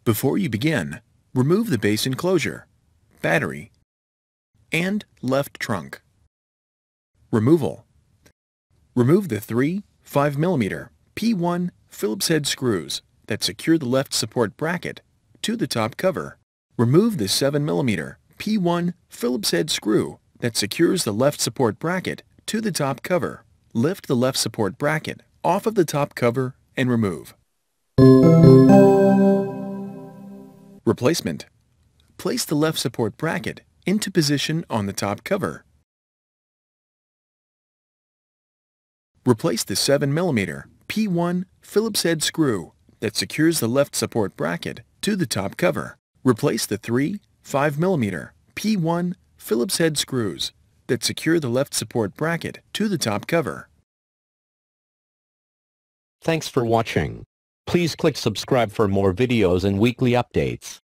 Before you begin, remove the base enclosure, battery, and left trunk. Removal. Remove the three 5mm P1 Phillips head screws that secure the left support bracket to the top cover. Remove the 7mm P1 Phillips head screw that secures the left support bracket to the top cover. Lift the left support bracket off of the top cover and remove. Replacement. Place the left support bracket into position on the top cover. Replace the 7mm P1 Phillips head screw that secures the left support bracket to the top cover. Replace the three 5mm P1 Phillips head screws that secure the left support bracket to the top cover. Thanks for watching. Please click subscribe for more videos and weekly updates.